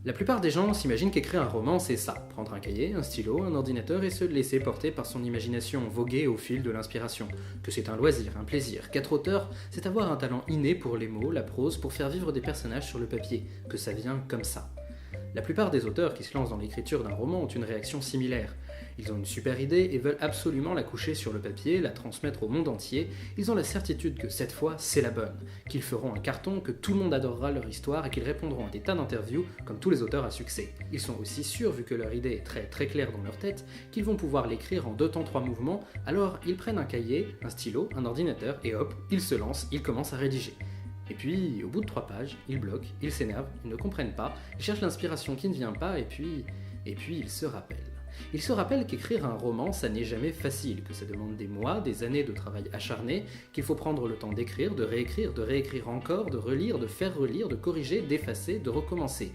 La plupart des gens s'imaginent qu'écrire un roman, c'est ça, prendre un cahier, un stylo, un ordinateur et se laisser porter par son imagination, voguer au fil de l'inspiration. Que c'est un loisir, un plaisir, qu'être auteur, c'est avoir un talent inné pour les mots, la prose, pour faire vivre des personnages sur le papier, que ça vient comme ça. La plupart des auteurs qui se lancent dans l'écriture d'un roman ont une réaction similaire. Ils ont une super idée et veulent absolument la coucher sur le papier, la transmettre au monde entier. Ils ont la certitude que cette fois, c'est la bonne, qu'ils feront un carton, que tout le monde adorera leur histoire et qu'ils répondront à des tas d'interviews comme tous les auteurs à succès. Ils sont aussi sûrs, vu que leur idée est très claire dans leur tête, qu'ils vont pouvoir l'écrire en 2 temps 3 mouvements, alors ils prennent un cahier, un stylo, un ordinateur et hop, ils se lancent, ils commencent à rédiger. Et puis, au bout de 3 pages, ils bloquent, ils s'énervent, ils ne comprennent pas, ils cherchent l'inspiration qui ne vient pas et puis ils se rappellent. Ils se rappellent qu'écrire un roman, ça n'est jamais facile, que ça demande des mois, des années de travail acharné, qu'il faut prendre le temps d'écrire, de réécrire encore, de relire, de faire relire, de corriger, d'effacer, de recommencer.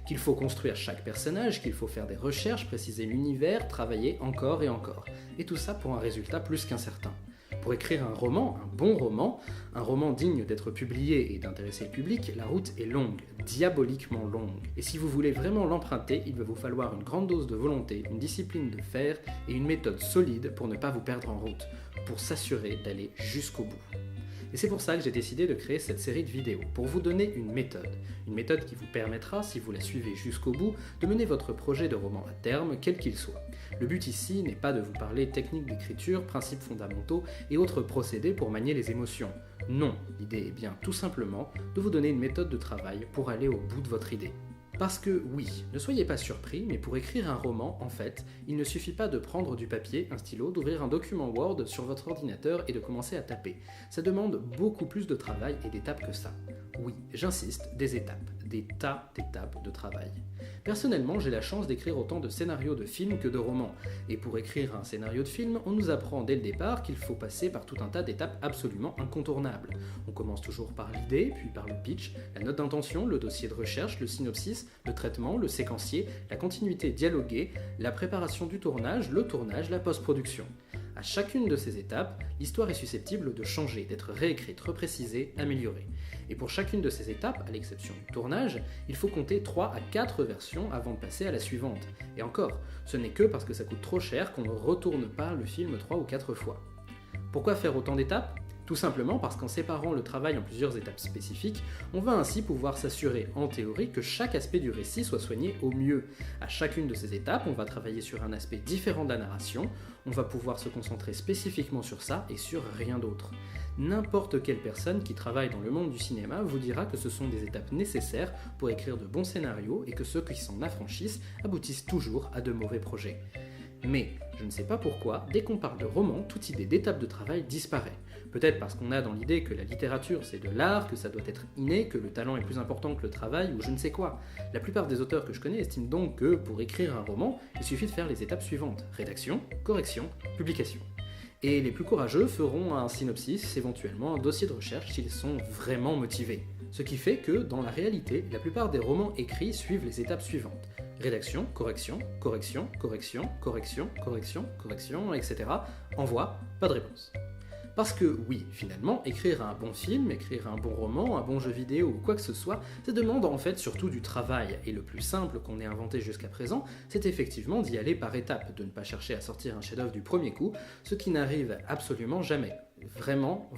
Qu'il faut construire chaque personnage, qu'il faut faire des recherches, préciser l'univers, travailler encore et encore. Et tout ça pour un résultat plus qu'incertain. Pour écrire un roman, un roman digne d'être publié et d'intéresser le public, la route est longue, diaboliquement longue. Et si vous voulez vraiment l'emprunter, il va vous falloir une grande dose de volonté, une discipline de fer et une méthode solide pour ne pas vous perdre en route, pour s'assurer d'aller jusqu'au bout. Et c'est pour ça que j'ai décidé de créer cette série de vidéos, pour vous donner une méthode qui vous permettra, si vous la suivez jusqu'au bout, de mener votre projet de roman à terme, quel qu'il soit. Le but ici n'est pas de vous parler techniques d'écriture, principes fondamentaux et autres procédés pour manier les émotions. Non, l'idée est bien tout simplement de vous donner une méthode de travail pour aller au bout de votre idée. Parce que oui, ne soyez pas surpris, mais pour écrire un roman, en fait, il ne suffit pas de prendre du papier, un stylo, d'ouvrir un document Word sur votre ordinateur et de commencer à taper. Ça demande beaucoup plus de travail et d'étapes que ça. Oui, j'insiste, des étapes, des tas d'étapes de travail. Personnellement, j'ai la chance d'écrire autant de scénarios de films que de romans. Et pour écrire un scénario de film, on nous apprend dès le départ qu'il faut passer par tout un tas d'étapes absolument incontournables. On commence toujours par l'idée, puis par le pitch, la note d'intention, le dossier de recherche, le synopsis, le traitement, le séquencier, la continuité dialoguée, la préparation du tournage, le tournage, la post-production. À chacune de ces étapes, l'histoire est susceptible de changer, d'être réécrite, reprécisée, améliorée. Et pour chacune de ces étapes, à l'exception du tournage, il faut compter 3 à 4 versions avant de passer à la suivante. Et encore, ce n'est que parce que ça coûte trop cher qu'on ne retourne pas le film 3 ou 4 fois. Pourquoi faire autant d'étapes ? Tout simplement parce qu'en séparant le travail en plusieurs étapes spécifiques, on va ainsi pouvoir s'assurer, en théorie, que chaque aspect du récit soit soigné au mieux. À chacune de ces étapes, on va travailler sur un aspect différent de la narration, on va pouvoir se concentrer spécifiquement sur ça et sur rien d'autre. N'importe quelle personne qui travaille dans le monde du cinéma vous dira que ce sont des étapes nécessaires pour écrire de bons scénarios et que ceux qui s'en affranchissent aboutissent toujours à de mauvais projets. Mais, je ne sais pas pourquoi, dès qu'on parle de roman, toute idée d'étape de travail disparaît. Peut-être parce qu'on a dans l'idée que la littérature c'est de l'art, que ça doit être inné, que le talent est plus important que le travail ou je ne sais quoi. La plupart des auteurs que je connais estiment donc que, pour écrire un roman, il suffit de faire les étapes suivantes: rédaction, correction, publication. Et les plus courageux feront un synopsis, éventuellement un dossier de recherche s'ils sont vraiment motivés. Ce qui fait que, dans la réalité, la plupart des romans écrits suivent les étapes suivantes: rédaction, correction, correction, correction, correction, correction, correction, etc. Envoi, pas de réponse. Parce que oui, finalement, écrire un bon film, écrire un bon roman, un bon jeu vidéo ou quoi que ce soit, ça demande en fait surtout du travail. Et le plus simple qu'on ait inventé jusqu'à présent, c'est effectivement d'y aller par étapes, de ne pas chercher à sortir un chef-d'œuvre du premier coup, ce qui n'arrive absolument jamais. Vraiment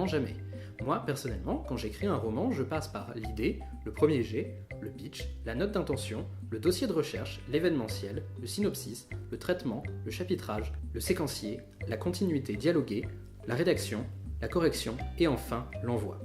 jamais. Moi, personnellement, quand j'écris un roman, je passe par l'idée, le premier jet, le pitch, la note d'intention, le dossier de recherche, l'événementiel, le synopsis, le traitement, le chapitrage, le séquencier, la continuité dialoguée, la rédaction, la correction et enfin l'envoi.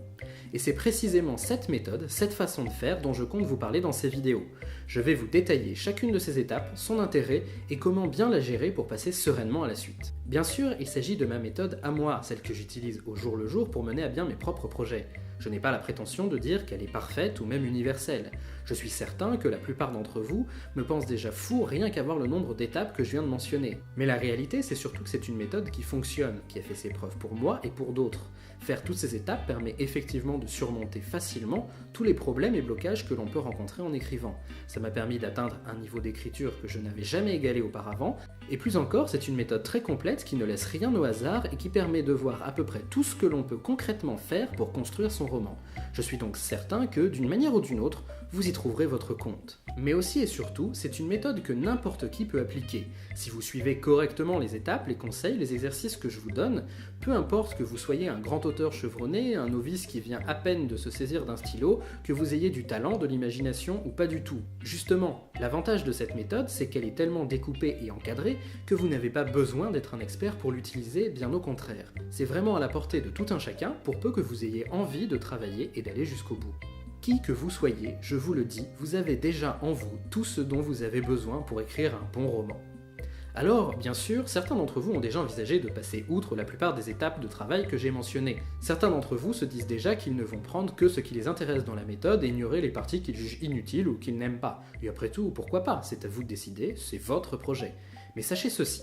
Et c'est précisément cette méthode, cette façon de faire dont je compte vous parler dans ces vidéos. Je vais vous détailler chacune de ces étapes, son intérêt et comment bien la gérer pour passer sereinement à la suite. Bien sûr, il s'agit de ma méthode à moi, celle que j'utilise au jour le jour pour mener à bien mes propres projets. Je n'ai pas la prétention de dire qu'elle est parfaite ou même universelle. Je suis certain que la plupart d'entre vous me pensent déjà fou rien qu'à voir le nombre d'étapes que je viens de mentionner. Mais la réalité, c'est surtout que c'est une méthode qui fonctionne, qui a fait ses preuves pour moi et pour d'autres. Faire toutes ces étapes permet effectivement de surmonter facilement tous les problèmes et blocages que l'on peut rencontrer en écrivant. Ça m'a permis d'atteindre un niveau d'écriture que je n'avais jamais égalé auparavant, et plus encore, c'est une méthode très complète qui ne laisse rien au hasard et qui permet de voir à peu près tout ce que l'on peut concrètement faire pour construire son roman. Je suis donc certain que, d'une manière ou d'une autre, vous y trouverez votre compte. Mais aussi et surtout, c'est une méthode que n'importe qui peut appliquer. Si vous suivez correctement les étapes, les conseils, les exercices que je vous donne, peu importe que vous soyez un grand auteur chevronné, un novice qui vient à peine de se saisir d'un stylo, que vous ayez du talent, de l'imagination ou pas du tout. Justement, l'avantage de cette méthode, c'est qu'elle est tellement découpée et encadrée que vous n'avez pas besoin d'être un expert pour l'utiliser, bien au contraire. C'est vraiment à la portée de tout un chacun pour peu que vous ayez envie de travailler et d'aller jusqu'au bout. Qui que vous soyez, je vous le dis, vous avez déjà en vous tout ce dont vous avez besoin pour écrire un bon roman. Alors, bien sûr, certains d'entre vous ont déjà envisagé de passer outre la plupart des étapes de travail que j'ai mentionnées. Certains d'entre vous se disent déjà qu'ils ne vont prendre que ce qui les intéresse dans la méthode et ignorer les parties qu'ils jugent inutiles ou qu'ils n'aiment pas. Et après tout, pourquoi pas? C'est à vous de décider, c'est votre projet. Mais sachez ceci,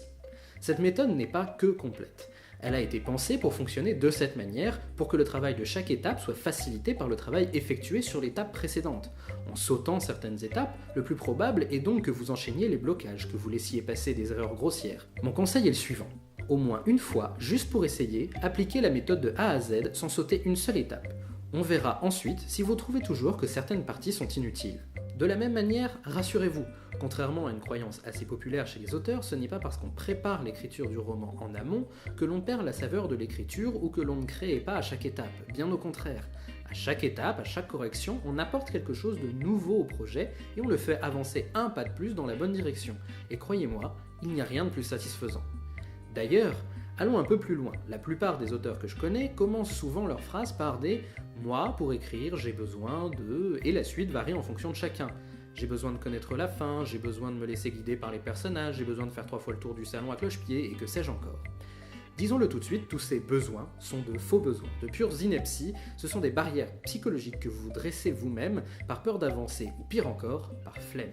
cette méthode n'est pas que complète. Elle a été pensée pour fonctionner de cette manière, pour que le travail de chaque étape soit facilité par le travail effectué sur l'étape précédente. En sautant certaines étapes, le plus probable est donc que vous enchaîniez les blocages, que vous laissiez passer des erreurs grossières. Mon conseil est le suivant. Au moins une fois, juste pour essayer, appliquez la méthode de A à Z sans sauter une seule étape. On verra ensuite si vous trouvez toujours que certaines parties sont inutiles. De la même manière, rassurez-vous, contrairement à une croyance assez populaire chez les auteurs, ce n'est pas parce qu'on prépare l'écriture du roman en amont que l'on perd la saveur de l'écriture ou que l'on ne crée pas à chaque étape, bien au contraire. À chaque étape, à chaque correction, on apporte quelque chose de nouveau au projet et on le fait avancer un pas de plus dans la bonne direction. Et croyez-moi, il n'y a rien de plus satisfaisant. D'ailleurs, allons un peu plus loin. La plupart des auteurs que je connais commencent souvent leurs phrases par des « moi, pour écrire, j'ai besoin de… » et la suite varie en fonction de chacun. J'ai besoin de connaître la fin, j'ai besoin de me laisser guider par les personnages, j'ai besoin de faire 3 fois le tour du salon à cloche-pied, et que sais-je encore. Disons-le tout de suite, tous ces besoins sont de faux besoins, de pures inepties, ce sont des barrières psychologiques que vous dressez vous-même par peur d'avancer, ou pire encore, par flemme.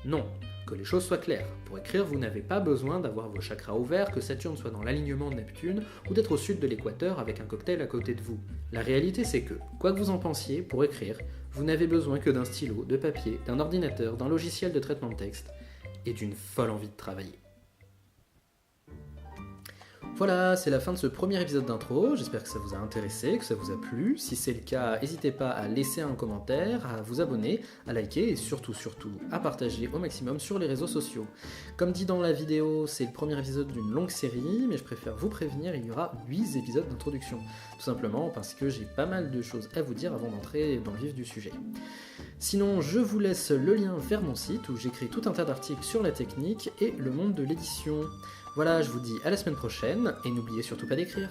Non, que les choses soient claires. Pour écrire, vous n'avez pas besoin d'avoir vos chakras ouverts, que Saturne soit dans l'alignement de Neptune, ou d'être au sud de l'équateur avec un cocktail à côté de vous. La réalité c'est que, quoi que vous en pensiez, pour écrire, vous n'avez besoin que d'un stylo, de papier, d'un ordinateur, d'un logiciel de traitement de texte, et d'une folle envie de travailler. Voilà, c'est la fin de ce premier épisode d'intro, j'espère que ça vous a intéressé, que ça vous a plu. Si c'est le cas, n'hésitez pas à laisser un commentaire, à vous abonner, à liker et surtout à partager au maximum sur les réseaux sociaux. Comme dit dans la vidéo, c'est le premier épisode d'une longue série, mais je préfère vous prévenir, il y aura 8 épisodes d'introduction. Tout simplement parce que j'ai pas mal de choses à vous dire avant d'entrer dans le vif du sujet. Sinon, je vous laisse le lien vers mon site où j'écris tout un tas d'articles sur la technique et le monde de l'édition. Voilà, je vous dis à la semaine prochaine, et n'oubliez surtout pas d'écrire.